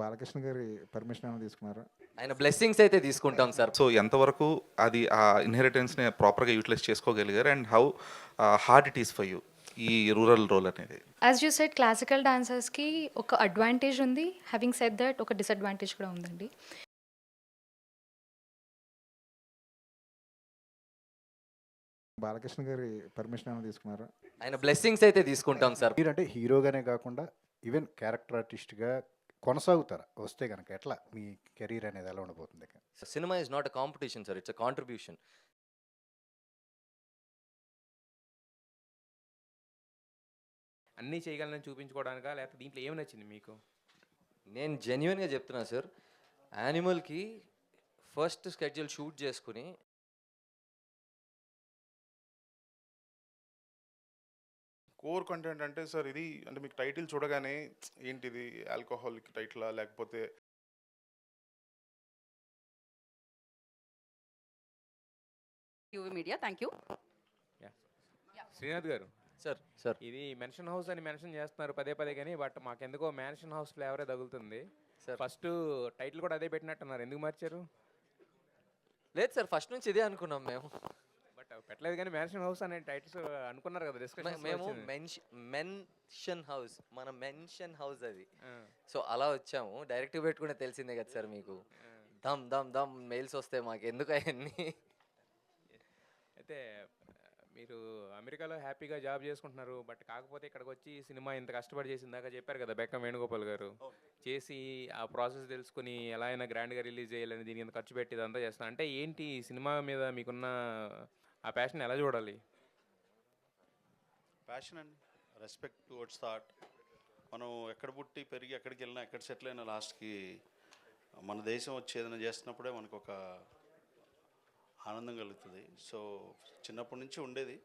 బాలకృష్ణ గారి పర్మిషన్ ఏమైనా తీసుకున్నారా? ఆయన బ్లెస్సింగ్స్ అయితే తీసుకుంటాం సార్. సో ఎంతవరకు అది ఆ ఇన్హెరిటెన్స్‌ని ప్రాపర్‌గా యూటిలైజ్ చేసుకోగలిగారు? And how hard it is for you ఈ రూరల్ రోల్ అనేది? యాజ్ యూ సెడ్ క్లాసికల్ డాన్సర్స్‌కి ఒక అడ్వాంటేజ్ ఉంది. హ్యావింగ్ సెడ్ దట్ ఒక డిసడ్వాంటేజ్ కూడా ఉందండి. బాలకృష్ణ గారి పర్మిషన్ ఏమైనా తీసుకున్నారా? ఆయన బ్లెస్సింగ్స్ అయితే తీసుకుంటాం సార్. మీరంటే హీరోగానే కాకుండా ఈవెన్ క్యారెక్టర్ ఆర్టిస్ట్‌గా కొనసాగుతారా? వస్తే గనక ఎట్లా మీ కెరీర్ అనేది ఎలా ఉండబోతుంది? Cinema is not a competition sir, it's a contribution. అన్నీ చేయగలనని చూపించుకోవడానికా? లేకపోతే దీంట్లో ఏమి నచ్చింది మీకు? నేను జెన్యున్‌గా చెప్తున్నా సార్. యానిమల్‌కి ఫస్ట్ స్కెడ్యూల్ షూట్ చేసుకొని కోర్ కంటెంట్ అంటే సార్ ఇది అంటే మీకు టైటిల్ చూడగానే ఏంటిది ఆల్కహాలిక్ టైటిలా లేకపోతే UV media thank you. Srinath గారు, సార్ ఇది మెన్షన్ హౌస్ అని మెన్షన్ చేస్తున్నారు పదే పదే, కానీ బట్ మాకెందుకో మ్యాన్షన్ హౌస్ ఫ్లేవరే తగులుతుంది. సార్ ఫస్ట్ టైటిల్ కూడా అదే పెట్టినట్టున్నారు, ఎందుకు మార్చారు? లేదు సార్, ఫస్ట్ నుంచి ఇదే అనుకున్నాం మేము. బట్ పెట్టలేదు, కానీ మ్యాన్షన్ హౌస్ అనే టైటిల్స్ అనుకున్నారు కదా డిస్కషన్. మేము మెన్షన్ హౌస్, మన మెన్షన్ హౌస్ అది. సో అలా వచ్చాము. డైరెక్ట్ పెట్టుకుంటే తెలిసిందే కదా సార్ మీకు. దమ్ దమ్ దమ్ మెయిల్స్ వస్తాయి మాకు, ఎందుకు అవన్నీ. అయితే మీరు అమెరికాలో హ్యాపీగా జాబ్ చేసుకుంటున్నారు, బట్ కాకపోతే ఇక్కడికి వచ్చి సినిమా ఇంత కష్టపడి చేసిందాక చెప్పారు కదా బెక్కం వేణుగోపాల్ గారు, చేసి ఆ ప్రాసెస్ తెలుసుకుని ఎలా అయినా గ్రాండ్గా రిలీజ్ చేయాలని దీని ఇంత ఖర్చు పెట్టి ఇదంతా చేస్తున్నా అంటే ఏంటి ఈ సినిమా మీద మీకున్న ఆ ప్యాషన్ ఎలా చూడాలి? ప్యాషన్ అండి, రెస్పెక్ట్ టువర్డ్స్ ద ఆర్ట్. మనం ఎక్కడ పుట్టి పెరిగి ఎక్కడికి వెళ్ళినా ఎక్కడ సెటిల్ అయినా లాస్ట్కి మన దేశం వచ్చి ఏదైనా చేస్తున్నప్పుడే మనకు ఒక ఆనందం కలుగుతుంది. సో చిన్నప్పటి నుంచి ఉండేది.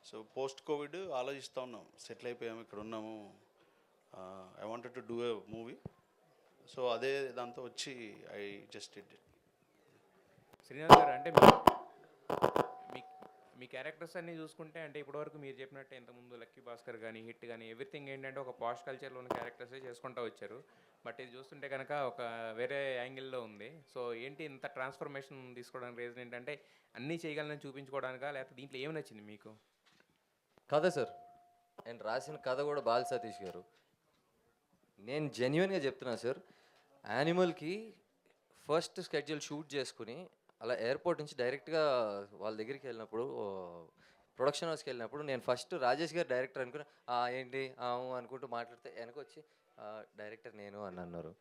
సో పోస్ట్ కోవిడ్ ఆలోచిస్తూ ఉన్నాం, సెటిల్ అయిపోయాము, ఇక్కడ ఉన్నాము, I wanted to do a movie. So అదే దాంతో వచ్చి I just did it. Srinath గారు, అంటే మీ మీ క్యారెక్టర్స్ అన్నీ చూసుకుంటే అంటే ఇప్పటివరకు మీరు చెప్పినట్టే ఇంతకుముందు లక్కీ భాస్కర్ కానీ హిట్ కానీ ఎవ్రీథింగ్ ఏంటంటే ఒక పాష్ కల్చర్లోని క్యారెక్టర్సే చేసుకుంటూ వచ్చారు. బట్ ఇది చూస్తుంటే కనుక ఒక వేరే యాంగిల్లో ఉంది. సో ఏంటి ఇంత ట్రాన్స్ఫర్మేషన్ తీసుకోవడానికి రీజన్ ఏంటంటే అన్నీ చేయగలనని చూపించుకోవడానికా? లేకపోతే దీంట్లో ఏమి నచ్చింది మీకు? కథ సార్, అండ్ రాసిన కథ కూడా బాల సతీష్ గారు. నేను జెన్యున్గా చెప్తున్నా సార్. యానిమల్కి ఫస్ట్ స్కెడ్యూల్ షూట్ చేసుకుని అలా ఎయిర్పోర్ట్ నుంచి డైరెక్ట్గా వాళ్ళ దగ్గరికి వెళ్ళినప్పుడు, ప్రొడక్షన్ హౌస్కి వెళ్ళినప్పుడు నేను ఫస్ట్ రాజేష్ గారు డైరెక్టర్ అనుకుని ఏంటి అనుకుంటూ మాట్లాడితే వెనకొచ్చి డైరెక్టర్ నేను అని అన్నారు.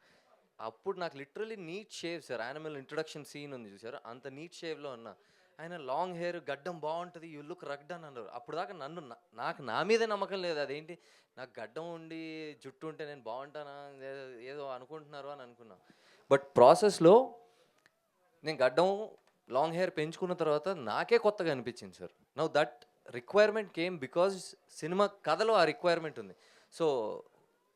అప్పుడు నాకు literally neat shave sir, Animal introduction scene ఉంది చూసారు, అంత నీట్ షేవ్లో ఉన్నా. ఆయన లాంగ్ హెయిర్ గడ్డం బాగుంటుంది, యూ లుక్ రగ్డ్ అని అన్నారు. అప్పుడు దాకా నాకు నా మీదే నమ్మకం లేదు. అదేంటి నాకు గడ్డం ఉండి జుట్టు ఉంటే నేను బాగుంటానా ఏదో అనుకుంటున్నారు అని అనుకున్నా. బట్ ప్రాసెస్లో నేను గడ్డం లాంగ్ హెయిర్ పెంచుకున్న తర్వాత నాకే కొత్తగా అనిపించింది sir. Now that requirement came because cinema కథలో ఆ రిక్వైర్మెంట్ ఉంది. సో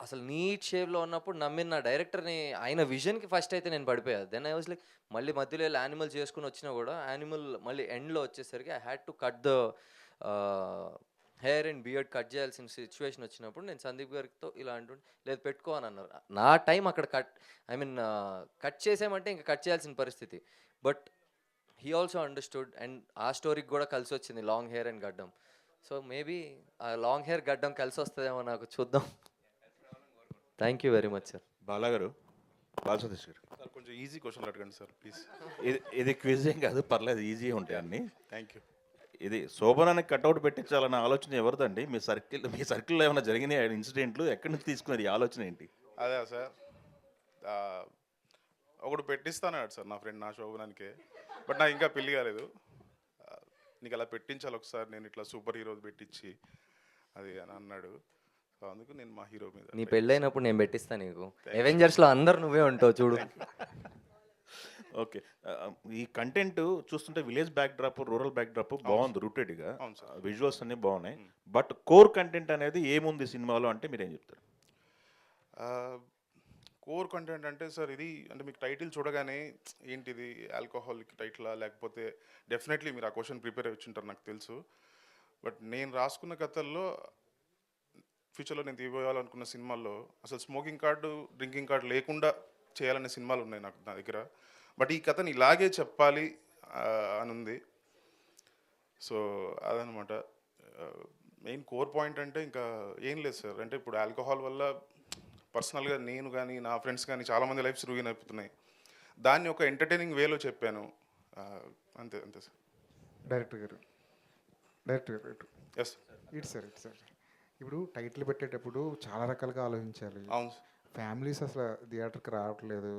అసలు నీట్ షేవ్లో ఉన్నప్పుడు నమ్మిన నా డైరెక్టర్ని, ఆయన విజన్కి ఫస్ట్ అయితే నేను పడిపోయా. దెన్ ఐ వాజ్ లైక్, మళ్ళీ మధ్యలో వెళ్ళి యానిమల్ చేసుకుని వచ్చినా కూడా యానిమల్ మళ్ళీ ఎండ్లో వచ్చేసరికి I had to cut the hair and beard cut చేయాల్సిన సిచ్యువేషన్ వచ్చినప్పుడు నేను సందీప్ గారితో ఇలా అంటుంటే లేదు పెట్టుకో అని అన్నారు. నా టైం అక్కడ కట్ చేసామంటే ఇంకా కట్ చేయాల్సిన పరిస్థితి. But he also understood and ఆ స్టోరీకి కూడా కలిసి వచ్చింది లాంగ్ హెయిర్ అండ్ గడ్డం. సో మేబీ ఆ లాంగ్ హెయిర్ గడ్డం కలిసి వస్తుందేమో, నాకు చూద్దాం. Thank you very much sir. బాలగారు, బాల సతీష్ గారు, సార్ కొంచెం ఈజీ క్వశ్చన్ అడగండి సార్ ప్లీజ్. ఇది క్విజ్ ఏం కాదు, పర్లేదు, ఈజీ ఉంటాయి అన్నీ. Thank you. ఇది శోభనానికి కట్అవుట్ పెట్టించాలన్న ఆలోచన ఎవరిదండి? మీ సర్కిల్లో ఏమైనా జరిగిన ఇన్సిడెంట్లు ఎక్కడి నుంచి తీసుకున్నారు? ఈ ఆలోచన ఏంటి? అదే సార్, ఒకడు పెట్టిస్తానన్నాడు సార్ నా ఫ్రెండ్ నా శోభనానికే. బట్ నాకు ఇంకా పెళ్ళి కాలేదు. నీకు అలా పెట్టించాలి ఒకసారి, నేను ఇట్లా సూపర్ హీరోస్ పెట్టించి అది అని అన్నాడు. సో అందుకు నేను మా హీరో మీద. నీ పెళ్ళైనప్పుడు నేను పెట్టిస్తాను నీకు. అవెంజర్స్లో అందరు నువ్వే ఉంటావు చూడు. ఓకే, ఈ కంటెంట్ చూస్తుంటే village back drop, rural back drop బాగుంది, రూటెడ్గా విజువల్స్ అన్నీ బాగున్నాయి. బట్ కోర్ కంటెంట్ అనేది ఏముంది సినిమాలో అంటే మీరేం చెప్తారు? కోర్ కంటెంట్ అంటే సార్ ఇది అంటే మీకు టైటిల్ చూడగానే ఏంటిది ఆల్కహాలిక్ టైటిలా లేకపోతే డెఫినెట్లీ మీరు ఆ క్వశ్చన్ ప్రిపేర్ అయ్యి ఉంటారు నాకు తెలుసు. బట్ నేను రాసుకున్న కథల్లో ఫ్యూచర్లో నేను తీయాలనుకున్న సినిమాల్లో అసలు స్మోకింగ్ కార్డు డ్రింకింగ్ కార్డు లేకుండా చేయాలనే సినిమాలు ఉన్నాయి నాకు నా దగ్గర. బట్ ఈ కథని ఇలాగే చెప్పాలి అని ఉంది. సో అదనమాట మెయిన్ కోర్ పాయింట్. అంటే ఇంకా ఏం లేదు సార్, అంటే ఇప్పుడు ఆల్కహాల్ వల్ల పర్సనల్గా నేను కానీ నా ఫ్రెండ్స్ కానీ చాలామంది లైఫ్స్ రూయిన్ అయిపోతున్నాయి. దాన్ని ఒక ఎంటర్టైనింగ్ వేలో చెప్పాను, అంతే అంతే సార్. డైరెక్టర్ గారు ఎస్ ఇటు సార్ ఇప్పుడు టైటిల్ పెట్టేటప్పుడు చాలా రకాలుగా ఆలోచించాలి. అవును సార్. ఫ్యామిలీస్ అసలు థియేటర్కి రావట్లేదు.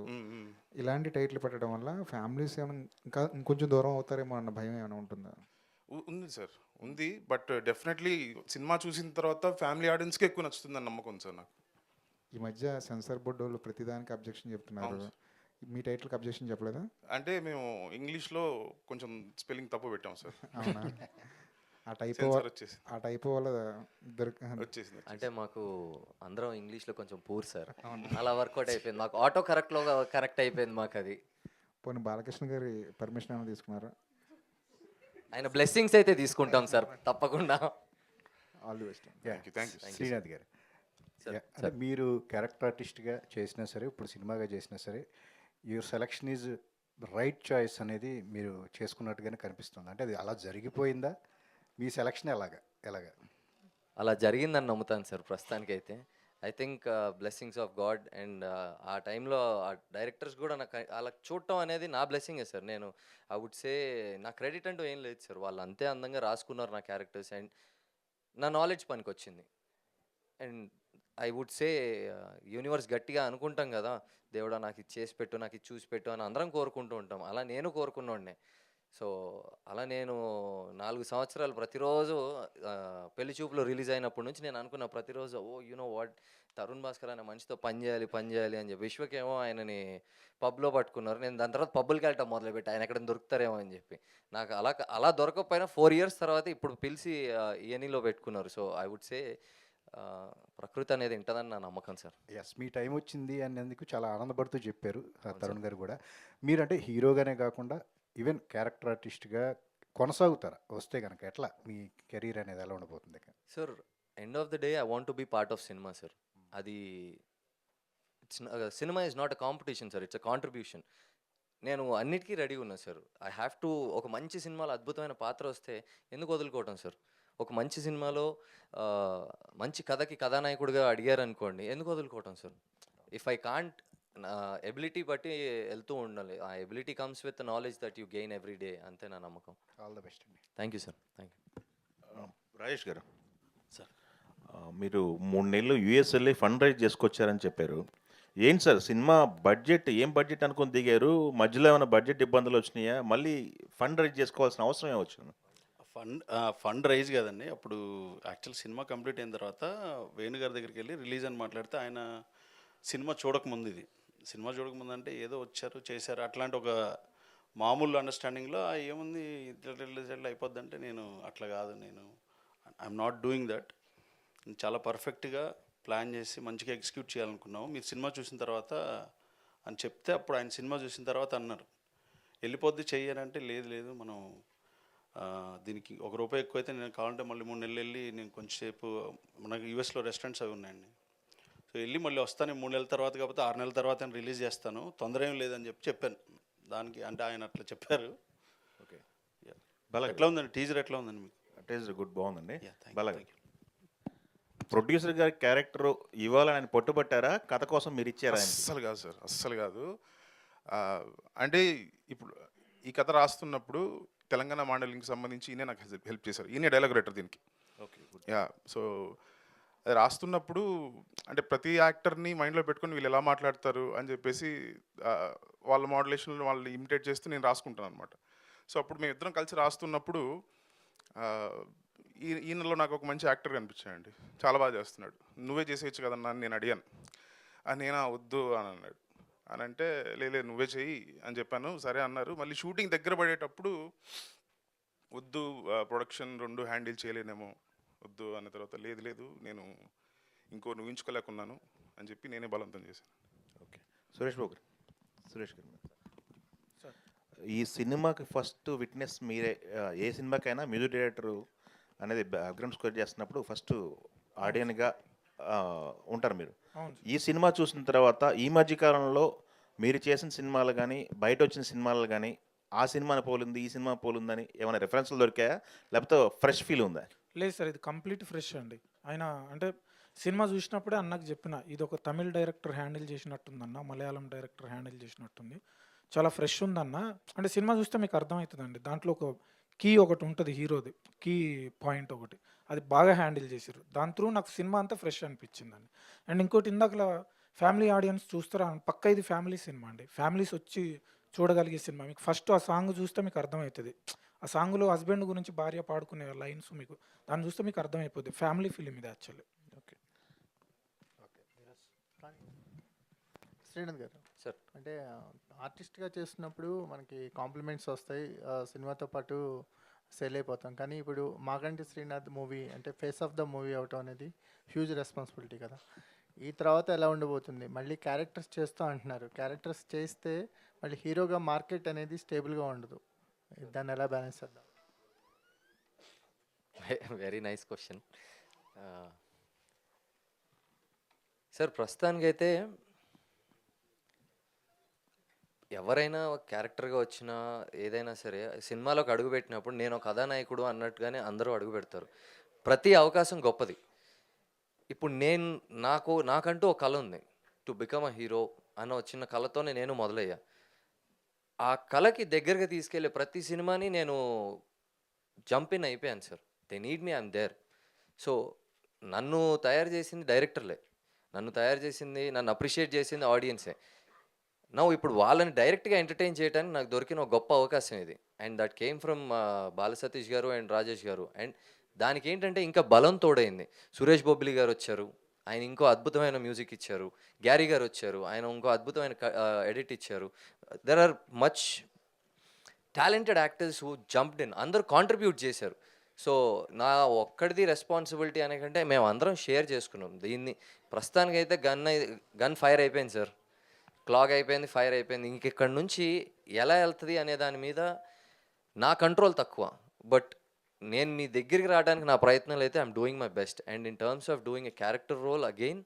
ఇలాంటి టైటిల్ పెట్టడం వల్ల ఫ్యామిలీస్ ఏమైనా ఇంకా ఇంకొంచెం దూరం అవుతారేమో అన్న భయం ఏమైనా ఉంటుందా? ఉంది సార్, ఉంది. బట్ డెఫినెట్లీ సినిమా చూసిన తర్వాత ఫ్యామిలీ ఆడియన్స్కి ఎక్కువ నచ్చుతుందని నమ్మకం సార్ నాకు. ఈ మధ్య సెన్సార్ బోర్డు వాళ్ళు ప్రతిదానికి అబ్జెక్షన్ చెప్తున్నారు. మీ టైటిల్కి అబ్జెక్షన్ చెప్పలేదా? అంటే మేము ఇంగ్లీష్లో కొంచెం స్పెల్లింగ్ తప్పు పెట్టాం సార్. అవునా? ఆ సెన్సార్ వచ్చేసి ఆ టైప్ వల్ల వచ్చేసింది. అంటే మాకు అందరం ఇంగ్లీష్లో కొంచెం పూర్ సార్, అలా వర్కౌట్ అయిపోయింది. మాకు ఆటో కరెక్ట్లో కరెక్ట్ అయిపోయింది మాకు అది. పోనీ బాలకృష్ణ గారి పర్మిషన్ ఏమైనా తీసుకున్నారా? ఆయన బ్లెస్సింగ్స్ అయితే తీసుకుంటాం సార్ తప్పకుండా. All the best. Thank you. Srinath గారు, అంటే మీరు క్యారెక్టర్ ఆర్టిస్ట్గా చేసినా సరే, ఇప్పుడు సినిమాగా చేసినా సరే, your selection is right choice అనేది మీరు చేసుకున్నట్టుగానే కనిపిస్తుంది. అంటే అది అలా జరిగిపోయిందా? మీ సెలక్షన్ ఎలాగా? అలా జరిగిందని నమ్ముతాను సార్ ప్రస్తుతానికైతే. I think blessings of God. And ఆ టైంలో ఆ డైరెక్టర్స్ కూడా నాకు అలా చూడటం అనేది నా బ్లెస్సింగే సార్. నేను ఐ వుడ్ సే నా క్రెడిట్ అంటూ ఏం లేదు సార్. వాళ్ళు అంతే అందంగా రాసుకున్నారు నా క్యారెక్టర్స్, అండ్ నా నాలెడ్జ్ పనికి వచ్చింది. And I would say universe గట్టిగా అనుకుంటాం కదా, దేవుడా నాకు ఇది చేసి పెట్టు, నాకు ఇది చూసి పెట్టు అని అందరం కోరుకుంటూ ఉంటాం. అలా నేను కోరుకున్నోడినే. సో అలా నేను 4 సంవత్సరాలు ప్రతిరోజు పెళ్లి చూపులో రిలీజ్ అయినప్పటి నుంచి నేను అనుకున్న ప్రతిరోజు, ఓ యూనో వాట్, తరుణ్ భాస్కర్ అనే మనిషితో పని చేయాలి అని చెప్పి. విశ్వకేమో ఆయనని పబ్లో పట్టుకున్నారు, నేను దాని తర్వాత పబ్బులకి వెళ్ళటం మొదలుపెట్టి ఆయన ఎక్కడ దొరుకుతారేమో అని చెప్పి. నాకు అలా దొరకకపోయినా 4 years తర్వాత ఇప్పుడు పిలిచి ఈఎన్ఈలో పెట్టుకున్నారు. సో ఐ వుడ్ సే ప్రకృతి అనేది ఉంటుందని నా నమ్మకం సార్. ఎస్, మీ టైం వచ్చింది అనేందుకు చాలా ఆనందపడుతూ చెప్పారు తరుణ్ గారు కూడా. మీరంటే హీరోగానే కాకుండా ఈవెన్ క్యారెక్టర్ ఆర్టిస్ట్గా కొనసాగుతారా వస్తే కనుక? ఎట్లా మీ కెరీర్ అనేది ఎలా ఉండబోతుంది? Sir end of the day I want to be part of cinema sir. అది cinema is not a competition sir, it's a contribution. నేను అన్నిటికీ రెడీ ఉన్నా సార్. I have to. ఒక మంచి సినిమాలో అద్భుతమైన పాత్ర వస్తే ఎందుకు వదులుకోవటం సార్? ఒక మంచి సినిమాలో మంచి కథకి కథానాయకుడిగా అడిగారు అనుకోండి, ఎందుకు వదులుకోవటం సార్? ఇఫ్ ఐ కాంట్, నా ఎబిలిటీ బట్టి వెళ్తూ ఉండాలి. ఆ ability comes with knowledge that you gain every day, అంతే నా నమ్మకం. ఆల్ ద బెస్ట్ అండి. Thank you sir. Thank you. Rajesh గారు సార్, మీరు 3 నెలలు యూఎస్ వెళ్ళి ఫండ్ రైజ్ చేసుకొచ్చారని చెప్పారు. ఏంటి సార్ సినిమా బడ్జెట్, ఏం బడ్జెట్ అనుకుని దిగారు? మధ్యలో ఏమైనా బడ్జెట్ ఇబ్బందులు వచ్చినాయా? మళ్ళీ ఫండ్ రైజ్ చేసుకోవాల్సిన అవసరం ఏమొచ్చింది? ఫండ్ రైజ్ కదండి. అప్పుడు యాక్చువల్ సినిమా కంప్లీట్ అయిన తర్వాత వేణు గారి దగ్గరికి వెళ్ళి రిలీజ్ అని మాట్లాడితే, ఆయన సినిమా చూడకముందు, ఇది సినిమా చూడకముందు అంటే ఏదో వచ్చారు చేశారు అట్లాంటి ఒక మామూలు అండర్స్టాండింగ్లో ఏముంది ఇట్లా అయిపోద్ది అంటే, నేను అట్లా కాదు, నేను ఐఎమ్ నాట్ డూయింగ్ దట్. చాలా పర్ఫెక్ట్గా ప్లాన్ చేసి మంచిగా ఎగ్జిక్యూట్ చేయాలనుకున్నాము. మీరు సినిమా చూసిన తర్వాత అని చెప్తే, అప్పుడు ఆయన సినిమా చూసిన తర్వాత అన్నారు వెళ్ళిపోద్ది చెయ్యారంటే, లేదు మనం దీనికి ₹1 ఎక్కువైతే నేను కావాలంటే మళ్ళీ 3 నెలలు వెళ్ళి నేను కొంచెంసేపు, మనకి యూఎస్లో రెస్టారెంట్స్ అవి ఉన్నాయండి, సో వెళ్ళి మళ్ళీ వస్తాను 3 నెలల తర్వాత, కాకపోతే 6 నెలల తర్వాత నేను రిలీజ్ చేస్తాను, తొందర ఏం లేదని చెప్పాను దానికి. అంటే ఆయన అట్లా చెప్పారు. ఓకే, ఎట్లా ఉందండి టీజర్? ఎట్లా ఉందండి మీకు? టీజర్ గుడ్, బాగుందండి. Yeah, బాగా thank you. ప్రొడ్యూసర్ గారి క్యారెక్టర్ ఇవ్వాలని ఆయన పట్టుబట్టారా? కథ కోసం మీరు ఇచ్చారా? అస్సలు కాదు సార్, అస్సలు కాదు. అంటే ఇప్పుడు ఈ కథ రాస్తున్నప్పుడు తెలంగాణ మాండలింగ్కి సంబంధించి ఈయనే నాకు హెల్ప్ చేశారు. ఈయనే డైలాగ్ రైటర్ దీనికి. Okay, yeah. సో అది రాస్తున్నప్పుడు అంటే ప్రతి యాక్టర్ని మైండ్లో పెట్టుకొని వీళ్ళు ఎలా మాట్లాడతారు అని చెప్పేసి వాళ్ళ మోడ్యులేషన్లో వాళ్ళు ఇమిటేట్ చేస్తూ నేను రాసుకుంటాను అనమాట. సో అప్పుడు మేము ఇద్దరం కలిసి రాస్తున్నప్పుడు ఈయనలో నాకు ఒక మంచి యాక్టర్ కనిపించాడండి, చాలా బాగా చేస్తున్నాడు, నువ్వే చేసేయచ్చు కదన్నా అని నేను అడిగాను. నేను వద్దు అని అన్నాడు. అని అంటే లేదు నువ్వే చెయ్యి అని చెప్పాను. సరే అన్నారు. మళ్ళీ షూటింగ్ దగ్గర పడేటప్పుడు వద్దు, ప్రొడక్షన్ 2 హ్యాండిల్ చేయలేనేమో, వద్దు అన్న తర్వాత లేదు నేను ఇంకో ఊహించుకోలేకున్నాను అని చెప్పి నేనే బలవంతం చేశాను. ఓకే, సురేష్ గారు ఈ సినిమాకి ఫస్ట్ విట్నెస్ మీరే. ఏ సినిమాకైనా మ్యూజిక్ డైరెక్టర్ అనేది బ్యాక్గ్రౌండ్ స్కోర్ చేస్తున్నప్పుడు ఫస్ట్ ఆడియన్గా ఉంటారు మీరు. అవును. ఈ సినిమా చూసిన తర్వాత ఈ మధ్య కాలంలో మీరు చేసిన సినిమాలు గానీ, బయట వచ్చిన సినిమాలు గానీ, ఆ సినిమాని పోలింది, ఈ సినిమా పోలిందని ఏమైనా రిఫరెన్స్‌లు దొరికాయా? లేకపోతే ఫ్రెష్ ఫీల్ ఉందా? లేదు సార్, ఇది కంప్లీట్ ఫ్రెష్ అండి. ఆయన అంటే సినిమా చూసినప్పుడే అన్నకి చెప్పిన, ఇది ఒక తమిళ్ డైరెక్టర్ హ్యాండిల్ చేసినట్టుందన్న, మలయాళం డైరెక్టర్ హ్యాండిల్ చేసినట్టుంది, చాలా ఫ్రెష్ ఉందన్న. అంటే సినిమా చూస్తే మీకు అర్థమవుతుందండి, దాంట్లో ఒక కీ ఒకటి ఉంటుంది హీరోది, కీ పాయింట్ ఒకటి, అది బాగా హ్యాండిల్ చేసారు. దాని త్రూ నాకు సినిమా అంతా ఫ్రెష్ అనిపించిందండి. అండ్ ఇంకోటి ఇందాకలా ఫ్యామిలీ ఆడియన్స్ చూస్తారా, పక్కా ఇది ఫ్యామిలీ సినిమా అండి, ఫ్యామిలీస్ వచ్చి చూడగలిగే సినిమా. మీకు ఫస్ట్ ఆ సాంగ్ చూస్తే మీకు అర్థమవుతుంది, ఆ సాంగ్లో హస్బెండ్ గురించి భార్య పాడుకునే లైన్స్ మీకు దాన్ని చూస్తే మీకు అర్థమైపోద్ది, ఫ్యామిలీ ఫిలిం ఇది యాక్చువల్లీ. ఓకే. శ్రీనాథ్ గారు సార్. అంటే ఆర్టిస్ట్గా చేస్తున్నప్పుడు మనకి కాంప్లిమెంట్స్ వస్తాయి, సినిమాతో పాటు సేల్ అయిపోతాం. కానీ ఇప్పుడు మాగంటి శ్రీనాథ్ మూవీ అంటే ఫేస్ ఆఫ్ ద మూవీ అవటం అనేది హ్యూజ్ రెస్పాన్సిబిలిటీ కదా. ఈ తర్వాత ఎలా ఉండబోతుంది? మళ్ళీ క్యారెక్టర్స్ చేస్తూ అంటున్నారు, క్యారెక్టర్స్ చేస్తే మళ్ళీ హీరోగా మార్కెట్ అనేది స్టేబుల్గా ఉండదు, దాన్ని ఎలా బ్యాలెన్స్ చేద్దాం? Very nice question sir. ప్రస్తుతానికైతే ఎవరైనా క్యారెక్టర్గా వచ్చినా ఏదైనా సరే సినిమాలోకి అడుగుపెట్టినప్పుడు నేను ఒక కథానాయకుడు అన్నట్టుగానే అందరూ అడుగు పెడతారు. ప్రతి అవకాశం గొప్పది. ఇప్పుడు నాకంటూ ఒక కళ ఉంది, టు బికమ్ అ హీరో అన్న చిన్న కళతోనే నేను మొదలయ్యా. ఆ కళకి దగ్గరగా తీసుకెళ్ళే ప్రతి సినిమాని నేను జంప్ ఇన్ అయిపోయాను sir. They need me, I'm there. So నన్ను తయారు చేసింది డైరెక్టర్లే, నన్ను అప్రిషియేట్ చేసింది ఆడియన్సే. ఇప్పుడు వాళ్ళని డైరెక్ట్గా ఎంటర్టైన్ చేయడానికి నాకు దొరికిన ఒక గొప్ప అవకాశం ఇది. అండ్ దట్ కేమ్ ఫ్రమ్ బాల సతీష్ గారు అండ్ రాజేష్ గారు. అండ్ దానికి ఏంటంటే ఇంకా బలం తోడైంది. సురేష్ బొబ్బిలి గారు వచ్చారు, ఆయన ఇంకో అద్భుతమైన మ్యూజిక్ ఇచ్చారు. గ్యారీ గారు వచ్చారు, ఆయన ఇంకో అద్భుతమైన ఎడిట్ ఇచ్చారు. There are much talented actors who jumped in, అందరూ కాంట్రిబ్యూట్ చేశారు. సో నా ఒక్కడిది రెస్పాన్సిబిలిటీ అనే కంటే మేము అందరం షేర్ చేసుకున్నాం దీన్ని. ప్రస్తుతానికైతే గన్ ఫైర్ అయిపోయింది సార్, క్లాక్ అయిపోయింది, ఫైర్ అయిపోయింది. ఇంకెక్కడి నుంచి ఎలా వెళ్తుంది అనే దాని మీద నా కంట్రోల్ తక్కువ. బట్ నేను మీ దగ్గరికి రావడానికి నా ప్రయత్నాలు అయితే I'm doing my best. And in terms of doing a character role again,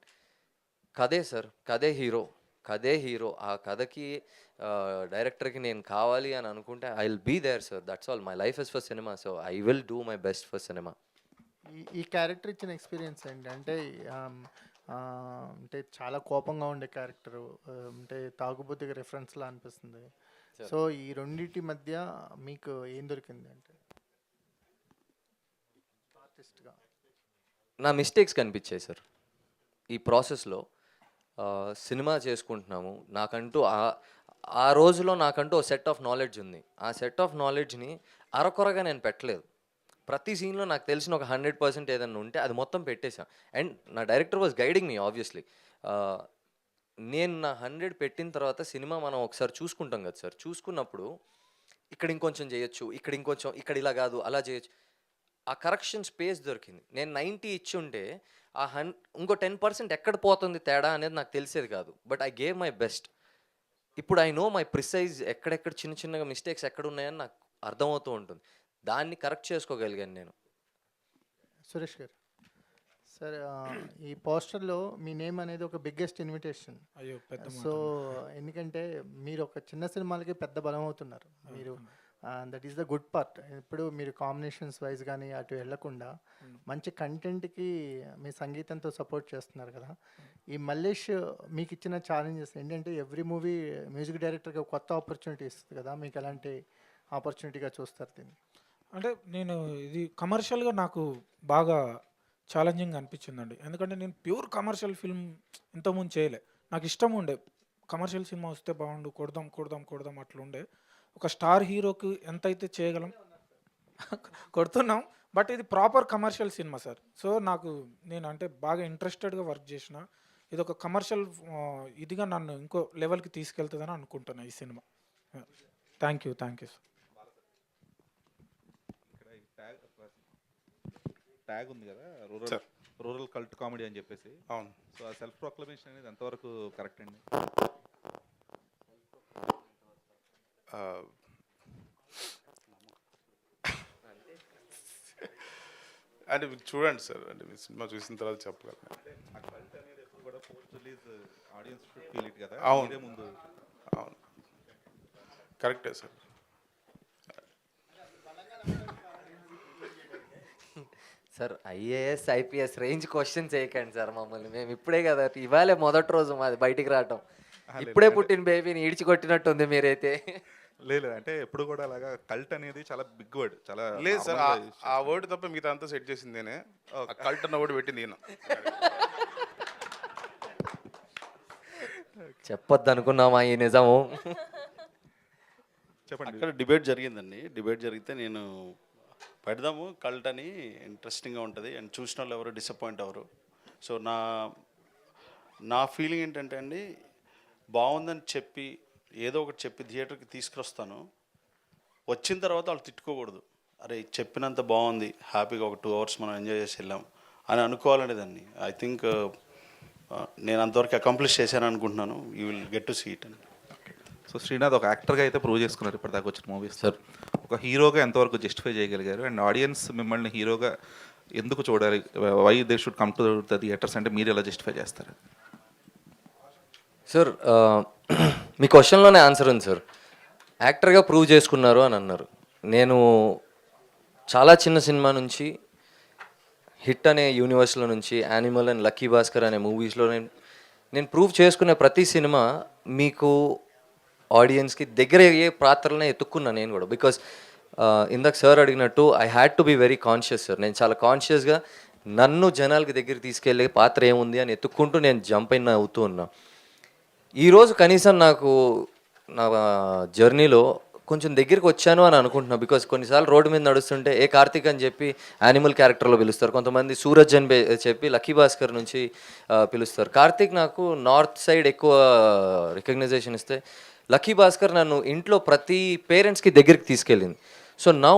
కథే సార్, కథే హీరో. ఆ కథకి డైరెక్టర్కి నేను కావాలి అని అనుకుంటే I will be there sir. That's all. My life is for cinema, so I will do my best for cinema. ఈ క్యారెక్టర్ ఇచ్చిన ఎక్స్పీరియన్స్ ఏంటి? అంటే అంటే చాలా కోపంగా ఉండే క్యారెక్టరు, అంటే తాగుబోతుగా రెఫరెన్స్లా అనిపిస్తుంది. సో ఈ రెండింటి మధ్య మీకు ఏం దొరికింది? అంటే ఆర్టిస్ట్గా నా మిస్టేక్స్ కనిపించాయి సార్ ఈ ప్రాసెస్లో. సినిమా చేసుకుంటున్నాము, నాకంటూ ఆ రోజులో నాకంటూ ఒక సెట్ ఆఫ్ నాలెడ్జ్ ఉంది. ఆ సెట్ ఆఫ్ నాలెడ్జ్ని అరకొరగా నేను పెట్టలేదు. ప్రతి సీన్లో నాకు తెలిసిన ఒక 100% ఏదన్నా ఉంటే అది మొత్తం పెట్టేశాను. అండ్ నా director was guiding me obviously. నేను నా 100 పెట్టిన తర్వాత సినిమా మనం ఒకసారి చూసుకుంటాం కదా సార్. చూసుకున్నప్పుడు ఇక్కడ ఇంకొంచెం చేయొచ్చు, ఇక్కడ ఇలా కాదు అలా చేయొచ్చు, ఆ కరెక్షన్ స్పేస్ దొరికింది. నేను 90 ఇచ్చి ఉంటే ఇంకో 10% ఎక్కడ పోతుంది తేడా అనేది నాకు తెలిసేది కాదు. But I gave my best. ఇప్పుడు ఐ నో మై ప్రిసైజ్ ఎక్కడెక్కడ చిన్నగా మిస్టేక్స్ ఎక్కడ ఉన్నాయని నాకు అర్థమవుతూ ఉంటుంది. దాన్ని కరెక్ట్ చేసుకోగలిగాను నేను. సురేష్ గారు సార్, ఈ పోస్టర్లో మీ నేమ్ అనేది ఒక బిగ్గెస్ట్ ఇన్విటేషన్. అయ్యో పెద్ద మాట. సో ఎందుకంటే మీరు ఒక చిన్న సినిమాలకి పెద్ద బలం అవుతున్నారు మీరు, that is the good part. ఇప్పుడు మీరు కాంబినేషన్స్ వైజ్ కానీ అటు వెళ్లకుండా మంచి కంటెంట్కి మీ సంగీతంతో సపోర్ట్ చేస్తున్నారు కదా. ఈ మల్లేష్ మీకు ఇచ్చిన ఛాలెంజెస్ ఏంటంటే ఎవ్రీ మూవీ మ్యూజిక్ డైరెక్టర్గా కొత్త ఆపర్చునిటీ ఇస్తుంది కదా, మీకు ఎలాంటి ఆపర్చునిటీగా చూస్తారు దీన్ని? అంటే నేను ఇది కమర్షియల్గా నాకు బాగా ఛాలెంజింగ్ అనిపించిందండి. ఎందుకంటే నేను ప్యూర్ కమర్షియల్ ఫిల్మ్ ఇంతకుముందు చేయలే. నాకు ఇష్టం ఉండే కమర్షియల్ సినిమా వస్తే బాగుండు, కొడదాం అట్లా ఉండే. ఒక స్టార్ హీరోకి ఎంతైతే చేయగలం కొడుతున్నాం, బట్ ఇది proper commercial cinema sir. So నేను అంటే బాగా ఇంట్రెస్టెడ్గా వర్క్ చేసిన, ఇది ఒక కమర్షియల్ ఇదిగా నన్ను ఇంకో లెవెల్కి తీసుకెళ్తుందని అనుకుంటున్నాను ఈ cinema. Thank you sir. Tag ఉంది కదా, రూరల్ కల్ట్ కామెడీ అని చెప్పేసి. అవును. సో ఆ సెల్ఫ్ ప్రొక్లమేషన్ అనేది ఎంతవరకు కరెక్ట్ అండి? అంటే మీరు చూడండి సార్, అంటే మీ సినిమా చూసిన తర్వాత చెప్పగలను. అవును అవును, కరెక్టే sir. Sir IAS IPS range questions చేయకండి సార్ మమ్మల్ని. మేము ఇప్పుడే కదా, ఇవాళే మొదటి రోజు మాది బయటికి రావటం. ఇప్పుడే పుట్టిన బేబీని ఈడ్చికొట్టినట్టుంది మీరైతే. లేదు అంటే ఎప్పుడు కూడా అలాగా కల్ట్ అనేది చాలా బిగ్ వర్డ్, చాలా లేదు సార్, ఆ వర్డ్ తప్ప మిగతా అంతా సెట్ చేసింది నేనే. కల్ట్ అన్న వర్డ్ పెట్టింది ఈయన. చెప్పొద్దు అనుకున్నామా ఈ నిజము. చెప్పండి. అక్కడ డిబేట్ జరిగిందండి. డిబేట్ జరిగితే నేను పెడదాము కల్ట్ అని, ఇంట్రెస్టింగ్గా ఉంటుంది అండ్ చూసిన వాళ్ళు ఎవరు డిసప్పాయింట్ అవ్వరు. సో నా ఫీలింగ్ ఏంటంటే అండి, బాగుందని చెప్పి ఏదో ఒకటి చెప్పి థియేటర్కి తీసుకొస్తాను, వచ్చిన తర్వాత వాళ్ళు తిట్టుకోకూడదు. అరే చెప్పినంత బాగుంది, హ్యాపీగా ఒక 2 hours మనం ఎంజాయ్ చేసి వెళ్ళాం అని అనుకోవాలనే దాన్ని. ఐ థింక్ నేను అంతవరకు అకాంప్లిష్ చేశాను అనుకుంటున్నాను. You will get to see it అండి. సో శ్రీనాథ్ ఒక యాక్టర్గా అయితే ప్రూవ్ చేసుకున్నారు ఇప్పటిదాకా వచ్చిన మూవీస్. సార్ ఒక హీరోగా ఎంతవరకు జస్టిఫై చేయగలిగారు, అండ్ ఆడియన్స్ మిమ్మల్ని హీరోగా ఎందుకు చూడాలి, why they should come to the theatres అంటే మీరు ఎలా జస్టిఫై చేస్తారు? సార్ మీ క్వశ్చన్లోనే ఆన్సర్ ఉంది సార్. యాక్టర్గా ప్రూవ్ చేసుకున్నారు అని అన్నారు. నేను చాలా చిన్న సినిమా నుంచి, హిట్ అనే యూనివర్స్లో నుంచి, యానిమల్ అండ్ లక్కీ భాస్కర్ అనే మూవీస్లో నేను ప్రూవ్ చేసుకునే ప్రతి సినిమా మీకు ఆడియన్స్కి దగ్గర అయ్యే పాత్రలనే ఎత్తుక్కున్నా నేను కూడా. బికాస్ ఇందాక సార్ అడిగినట్టు I had to be very conscious sir. నేను చాలా కాన్షియస్గా నన్ను జనాలకి దగ్గర తీసుకెళ్ళే పాత్ర ఏముంది అని ఎత్తుక్కుంటూ నేను జంప్ అయిన అవుతూ ఉన్నా. ఈరోజు కనీసం నాకు నా జర్నీలో కొంచెం దగ్గరికి వచ్చాను అని అనుకుంటున్నా. బికాస్ కొన్నిసార్లు రోడ్డు మీద నడుస్తుంటే ఏ కార్తీక్ అని చెప్పి యానిమల్ క్యారెక్టర్లో పిలుస్తారు, కొంతమంది సూరజ్ అని చెప్పి లక్కీ భాస్కర్ నుంచి పిలుస్తారు. కార్తీక్ నాకు నార్త్ సైడ్ ఎక్కువ రికగ్నైజేషన్ ఇస్తే, లక్కీ భాస్కర్ నన్ను ఇంట్లో ప్రతి పేరెంట్స్కి దగ్గరికి తీసుకెళ్ళింది. సో నా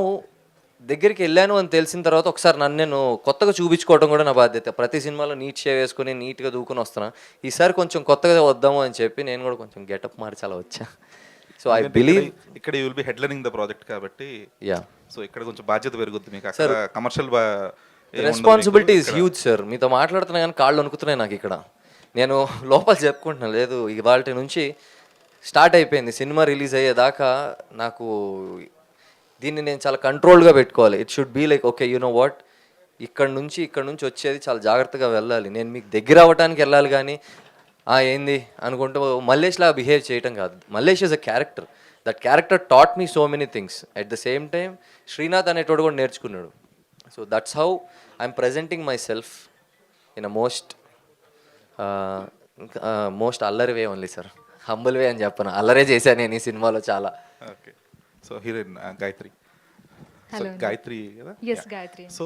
దగ్గరికి వెళ్ళాను అని తెలిసిన తర్వాత ఒకసారి నన్ను నేను కొత్తగా చూపించుకోవడం కూడా నా బాధ్యత. ప్రతి సినిమాలో నీట్ షేవ్ వేసుకుని నీట్గా దూకుని వస్తున్నా. ఈసారి కొంచెం కొత్తగా వద్దాము అని చెప్పి నేను కూడా కొంచెం గెటప్ మార్చి అలా వచ్చా. సో ఐ బిలీవ్ ఇక్కడ you will be headlining the project కాబట్టి, యా, సో ఇక్కడ కొంచెం బాధ్యత పెరుగుద్ది మీకు. అక్కడ commercial responsibility is huge sir. మీతో మాట్లాడుతున్నా కానీ కాళ్ళు వణుకుతున్నాయి నాకు. ఇక్కడ నేను లోపల చెప్పుకుంటున్నాను, లేదు ఇవాళ నుంచి స్టార్ట్ అయిపోయింది, సినిమా రిలీజ్ అయ్యేదాకా నాకు దీన్ని నేను చాలా కంట్రోల్గా పెట్టుకోవాలి. It should be like okay you know what, ఇక్కడ నుంచి వచ్చేది చాలా జాగ్రత్తగా వెళ్ళాలి. నేను మీకు దగ్గర అవ్వడానికి వెళ్ళాలి కానీ ఏంది అనుకుంటూ మల్లేష్లా బిహేవ్ చేయటం కాదు. Mallesh is a character. That character taught me so many things. At the same time Srinath అనేటోడు కూడా నేర్చుకున్నాడు. So that's how I'm presenting myself in a most అల్లరి way only sir. Humble way అని చెప్పను, అల్లరే చేశాను నేను ఈ సినిమాలో చాలా. Okay. So heroine Gayatri. Hello. Gayatri కదా? Yes, Gayatri. So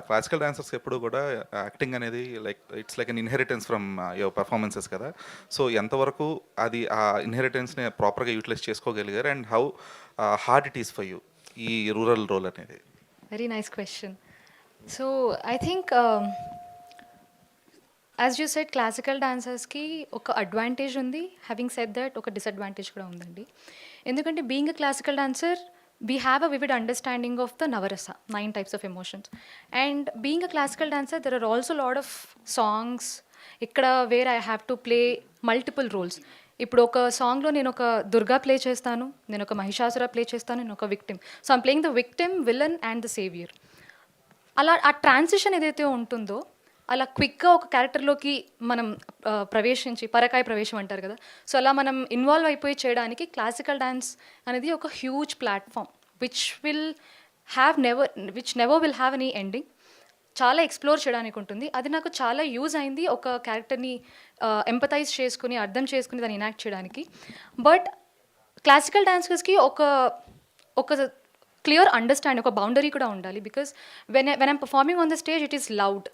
classical dancers ఎప్పుడు కూడా యాక్టింగ్ అనేది it's like an inheritance from your performances కదా. సో ఎంతవరకు అది ఆ ఇన్హెరిటెన్స్ని ప్రాపర్గా యూటిలైజ్ చేసుకోగలిగారు, and how hard it is for you ఈ రూరల్ రోల్ అనేది? Very nice question. So I think as you said, classical dancers-కి ఒక అడ్వాంటేజ్ ఉంది. హ్యావింగ్ సెడ్ దట్ ఒక డిసడ్వాంటేజ్ కూడా ఉందండి. ఎందుకంటే being a classical dancer, we have a vivid understanding of the Navarasa, 9 types of emotions. And being a classical dancer, there are also a lot of songs ikkada where I have to play multiple roles. ఇప్పుడు ఒక సాంగ్లో నేను ఒక Durga play చేస్తాను, నేను ఒక Mahishasura play చేస్తాను, నేను ఒక victim. So I'm playing the victim, villain and the saviour. అలా ఆ ట్రాన్సిషన్ ఏదైతే ఉంటుందో అలా క్విక్గా ఒక క్యారెక్టర్లోకి మనం ప్రవేశించి, పరకాయ ప్రవేశం అంటారు కదా, సో అలా మనం ఇన్వాల్వ్ అయిపోయి చేయడానికి క్లాసికల్ డాన్స్ అనేది ఒక huge platform which never will have any ending. చాలా ఎక్స్ప్లోర్ చేయడానికి ఉంటుంది. అది నాకు చాలా యూజ్ అయింది ఒక క్యారెక్టర్ని ఎంపథైజ్ చేసుకుని, అర్థం చేసుకుని దాన్ని ఇనాక్ట్ చేయడానికి. బట్ క్లాసికల్ డాన్సర్స్కి ఒక క్లియర్ అండర్స్టాండింగ్, ఒక బౌండరీ కూడా ఉండాలి. Because when I'm performing on the stage it is loud.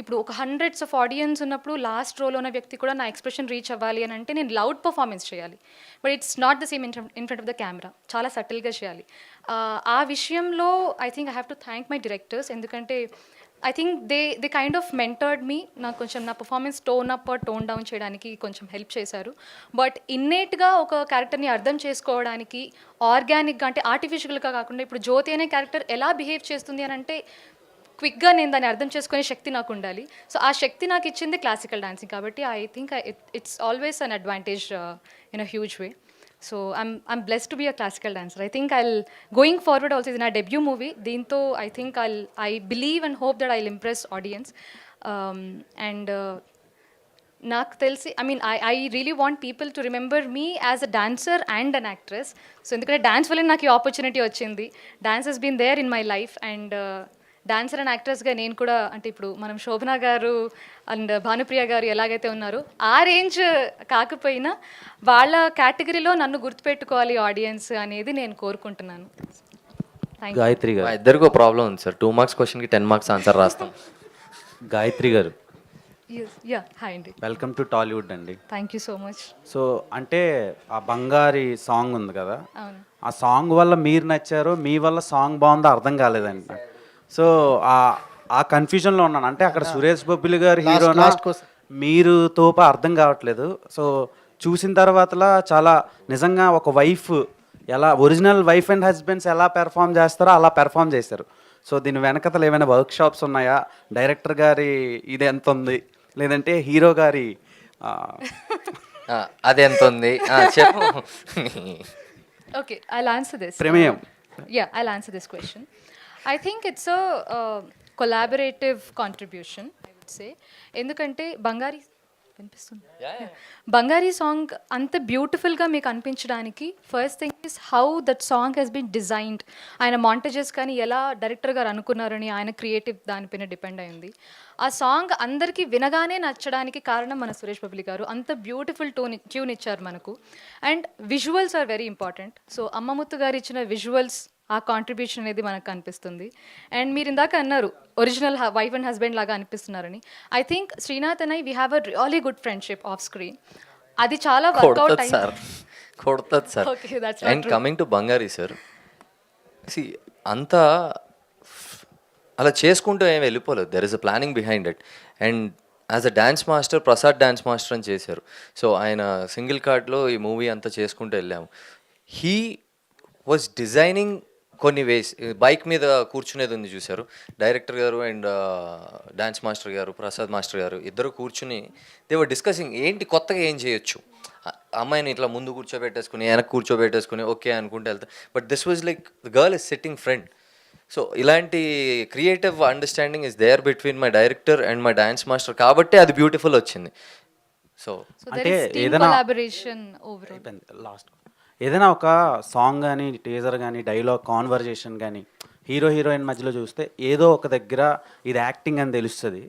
ఇప్పుడు ఒక 100s ఆఫ్ ఆడియన్స్ ఉన్నప్పుడు లాస్ట్ రోలో ఉన్న వ్యక్తి కూడా నా ఎక్స్ప్రెషన్ రీచ్ అవ్వాలి అని అంటే నేను లౌడ్ పర్ఫార్మెన్స్ చేయాలి. But it's not the same in front of the camera. చాలా సటిల్గా చేయాలి. ఆ విషయంలో I think I have to thank my directors. ఎందుకంటే I think they kind of mentored me. నాకు కొంచెం నా performance tone up tone down చేయడానికి కొంచెం హెల్ప్ చేశారు. బట్ ఇన్నేట్గా ఒక క్యారెక్టర్ని అర్థం చేసుకోవడానికి ఆర్గానిక్గా, అంటే ఆర్టిఫిషియల్గా కాకుండా, ఇప్పుడు జ్యోతి అనే క్యారెక్టర్ ఎలా బిహేవ్ చేస్తుంది అని అంటే క్విక్గా నేను దాన్ని అర్థం చేసుకునే శక్తి నాకు ఉండాలి. సో ఆ శక్తి నాకు ఇచ్చింది క్లాసికల్ డాన్సింగ్. కాబట్టి I think it's always an advantage in a huge way. So I'm blessed to be a classical dancer. I think going forward also ఇది నా డెబ్యూ మూవీ. దీంతో I think I believe and hope that I'll impress audience. And నాకు తెలిసి I really want people to remember me as a dancer and an actress. So ఎందుకంటే dance వల్ల నాకు ఈ opportunity వచ్చింది. Dance Hess been there in my life. And dancer and యాక్ట్రెస్గా నేను కూడా అంటే ఇప్పుడు మనం శోభన గారు అండ్ భానుప్రియ గారు ఎలాగైతే ఉన్నారో ఆ రేంజ్ కాకపోయినా వాళ్ళ కేటగిరీలో నన్ను గుర్తుపెట్టుకోవాలి ఆడియన్స్ అనేది నేను కోరుకుంటున్నాను. గాయత్రి మా గారు, ఇద్దరికో ప్రాబ్లం ఉంది సార్. 2 మార్క్స్ క్వశ్చన్కి 10 మార్క్స్ ఆన్సర్ రాస్తాం. గాయత్రి గారు, యా హాయ్ అండి. వెల్కమ్ టు టాలీవుడ్ అండి. Thank you so much. So అంటే ఆ బంగారి సాంగ్ ఉంది కదా, అవును. ఆ సాంగ్ వల్ల మీరు నచ్చారో మీ వల్ల సాంగ్ బాగుందో అర్థం కాలేదండి. సో ఆ కన్ఫ్యూజన్లో ఉన్నాను. అంటే అక్కడ సురేష్ బొబ్బిలి గారు హీరోనా మీరు తోప అర్థం కావట్లేదు. సో చూసిన తర్వాతలా చాలా నిజంగా ఒక వైఫ్ ఎలా ఒరిజినల్ వైఫ్ అండ్ హస్బెండ్స్ ఎలా పెర్ఫామ్ చేస్తారో అలా పెర్ఫామ్ చేశారు. సో దీని వెనకతలు ఏమైనా వర్క్ షాప్స్ ఉన్నాయా? డైరెక్టర్ గారి ఇది ఎంత ఉంది, లేదంటే హీరో గారి అది ఎంత ఉంది చెప్పు. Okay, I'll answer this. Premium. Yeah, I'll answer this question. I think it's a collaborative contribution, I would say. ఎందుకంటే బంగారీ వినిపిస్తుంది. బంగారీ సాంగ్ అంత బ్యూటిఫుల్గా మీకు అనిపించడానికి first thing is how that song he's been designed. ఆయన మాంటేజెస్ కానీ ఎలా డైరెక్టర్ గారు అనుకున్నారని ఆయన క్రియేటివ్ దానిపైన డిపెండ్ అయింది. ఆ సాంగ్ అందరికీ వినగానే నచ్చడానికి కారణం మన సురేష్ బొబ్బిలి గారు. అంత బ్యూటిఫుల్ ట్యూన్ ఇచ్చారు మనకు. And visuals are very important. So Ammamuthu garu ఇచ్చిన విజువల్స్ ఆ కాంట్రిబ్యూషన్ అనేది మనకు కనిపిస్తుంది. అండ్ మీరు ఇందాక అన్నారు ఒరిజినల్ వైఫ్ అండ్ హస్బెండ్ లాగా అనిపిస్తున్నారని. I think Srinath and we have a really good friendship off screen. అది చాలా వర్కౌట్ కొడుతుంది సార్, కొడుతుంది sir. Okay, that's and coming to Bangari sir, see అంతా అలా చేసుకుంటూ ఏమి వెళ్ళిపోలేదు. There is a planning behind it. And as a dance master, Prasad dance master అని చేశారు. సో ఆయన సింగిల్ కార్డ్లో ఈ మూవీ అంతా చేసుకుంటూ వెళ్ళాము. హీ వాజ్ డిజైనింగ్ కొన్ని వేస్. బైక్ మీద కూర్చునేది ఉంది చూశారు, డైరెక్టర్ గారు అండ్ డాన్స్ మాస్టర్ గారు, ప్రసాద్ మాస్టర్ గారు ఇద్దరు కూర్చుని దే వర్ డిస్కసింగ్ ఏంటి కొత్తగా ఏం చేయొచ్చు. అమ్మాయిని ఇట్లా ముందు కూర్చోబెట్టేసుకుని వెనక్కి కూర్చోబెట్టేసుకుని ఓకే అనుకుంటే వెళ్తా. But this was like the girl is sitting front. So ఇలాంటి creative understanding is there between my director and my dance master, కాబట్టి అది బ్యూటిఫుల్ వచ్చింది. సో అంటే ఏదైనా కొలాబరేషన్ ఓవరాల్ లాస్ట్ ఏదైనా ఒక సాంగ్ కానీ టీజర్ కానీ డైలాగ్ కాన్వర్జేషన్ కానీ హీరో హీరోయిన్ మధ్యలో చూస్తే ఏదో ఒక దగ్గర ఇది యాక్టింగ్ అని తెలుస్తుంది.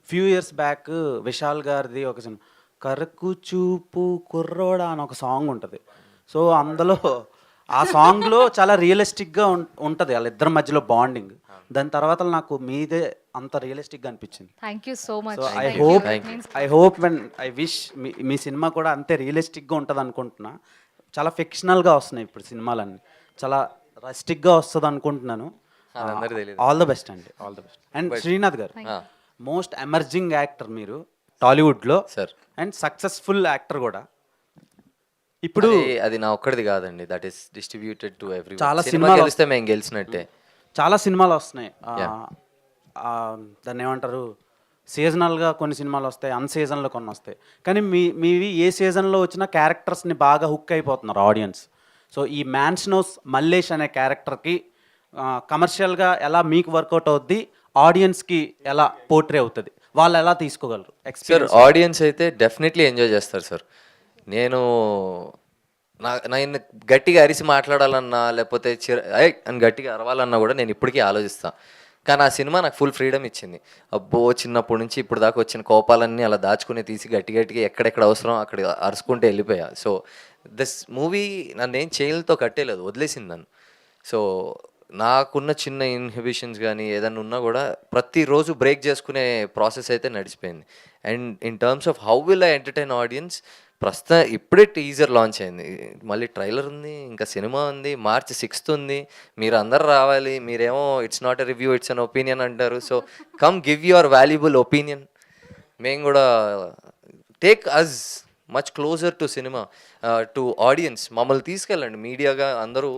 ఫ్యూ ఇయర్స్ బ్యాక్ విశాల్ గారిది ఒక సినిమా కరకు చూపు కుర్రోడా అని ఒక సాంగ్ ఉంటుంది. సో అందులో ఆ సాంగ్లో చాలా రియలిస్టిక్గా ఉంటుంది వాళ్ళిద్దరి మధ్యలో బాండింగ్. దాని తర్వాత నాకు మీదే అంత రియలిస్టిక్గా అనిపించింది. Thank you so much. So I hope and I wish me cinema కూడా అంతే రియలిస్టిక్గా ఉంటుంది అనుకుంటున్నా. చాలా ఫిక్షనల్గా వస్తున్నాయి ఇప్పుడు సినిమాలన్నీ, చాలా రస్టిక్గా వస్తుంది అనుకుంటున్నాను. ఆల్ ద బెస్ట్ అండి, all the best. And Srinath గారు మోస్ట్ ఎమర్జింగ్ యాక్టర్ మీరు టాలీవుడ్లో సార్, అండ్ సక్సెస్ఫుల్ యాక్టర్ కూడా. ఇప్పుడు అది నా ఒక్కడిది కాదండి, that is distributed to every. చాలా సినిమా సినిమాలు గెలిస్తే మేము గెలిచినట్టే. చాలా సినిమాలు వస్తున్నాయి. దాన్ని ఏమంటారు, సీజనల్గా కొన్ని సినిమాలు వస్తాయి, అన్సీజన్లో కొన్ని వస్తాయి. కానీ మీవి ఏ సీజన్లో వచ్చిన క్యారెక్టర్స్ని బాగా హుక్ అయిపోతున్నారు ఆడియన్స్. సో ఈ మ్యాన్స్నోస్ మల్లేష్ అనే క్యారెక్టర్కి కమర్షియల్గా ఎలా మీకు వర్కౌట్ అవుద్ది, ఆడియన్స్కి ఎలా పోర్ట్రే అవుతుంది, వాళ్ళు ఎలా తీసుకోగలరు? సార్ ఆడియన్స్ అయితే డెఫినెట్లీ ఎంజాయ్ చేస్తారు సార్. నేను నేను గట్టిగా అరిసి మాట్లాడాలన్నా లేకపోతే అని గట్టిగా అరవాలన్నా కూడా నేను ఇప్పటికీ ఆలోచిస్తాను. కానీ ఆ సినిమా నాకు ఫుల్ ఫ్రీడమ్ ఇచ్చింది. అబ్బో చిన్నప్పటి నుంచి ఇప్పుడు దాకా వచ్చిన కోపాలన్నీ అలా దాచుకుని తీసి గట్టిగా ఎక్కడెక్కడ అవసరం అక్కడ అరుచుకుంటూ వెళ్ళిపోయా. సో దిస్ మూవీ నన్ను ఏం చేయలతో కట్టేలేదు, వదిలేసింది నన్ను. సో నాకున్న చిన్న ఇన్హిబిషన్స్ కానీ ఏదైనా ఉన్నా కూడా ప్రతిరోజు బ్రేక్ చేసుకునే ప్రాసెస్ అయితే నడిచిపోయింది. And in terms of how will I entertain audience, ప్రస్తుతం ఇప్పుడే టీజర్ లాంచ్ అయింది, మళ్ళీ ట్రైలర్ ఉంది, ఇంకా సినిమా ఉంది, March 6th ఉంది. మీరు అందరు రావాలి. మీరేమో it's not a review, it's an opinion అంటారు. So come give your valuable opinion. మేము కూడా take us much closer to cinema, to audience. మమ్మల్ని తీసుకెళ్ళండి మీడియాగా. అందరూ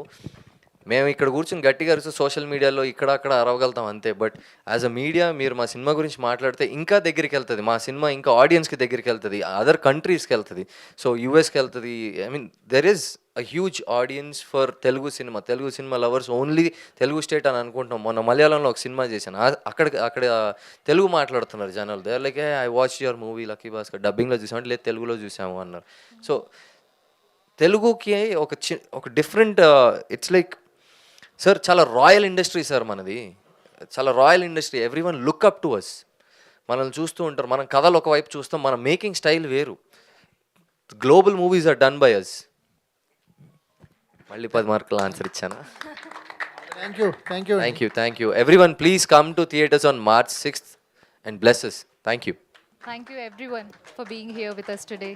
మేము ఇక్కడ కూర్చొని గట్టిగా అరిస్తే సోషల్ మీడియాలో ఇక్కడ అక్కడ అరవగలుగుతాం అంతే. బట్ యాజ్ అ మీడియా మీరు మా సినిమా గురించి మాట్లాడితే ఇంకా దగ్గరికి వెళ్తుంది, మా సినిమా ఇంకా ఆడియన్స్కి దగ్గరికి వెళ్తుంది, అదర్ కంట్రీస్కి వెళ్తుంది, సో యూఎస్కి వెళ్తుంది. I mean there is a huge audience for Telugu cinema lovers only Telugu state అని అనుకుంటున్నాం. మొన్న మలయాళంలో ఒక సినిమా చేశాను, అక్కడ తెలుగు మాట్లాడుతున్నారు జనాలు. They like I watch your movie Lucky Bhaskar, డబ్బింగ్లో చూసాము అంటే లేదు తెలుగులో చూసాము అన్నారు. సో తెలుగుకి ఒక డిఫరెంట్ ఇట్స్ లైక్ సార్ చాలా రాయల్ ఇండస్ట్రీ సార్ మనది, చాలా royal industry. Everyone look up to us. మనల్ని చూస్తూ ఉంటారు, మనం కథలు ఒకవైపు చూస్తాం, మన మేకింగ్ స్టైల్ వేరు. Global movies are done by us. మళ్ళీ 10 మార్కులు ఆన్సర్ ఇచ్చానా? Thank you everyone. Please come to theatres on March 6th and bless us. Thank you. Thank you everyone for being here with us today.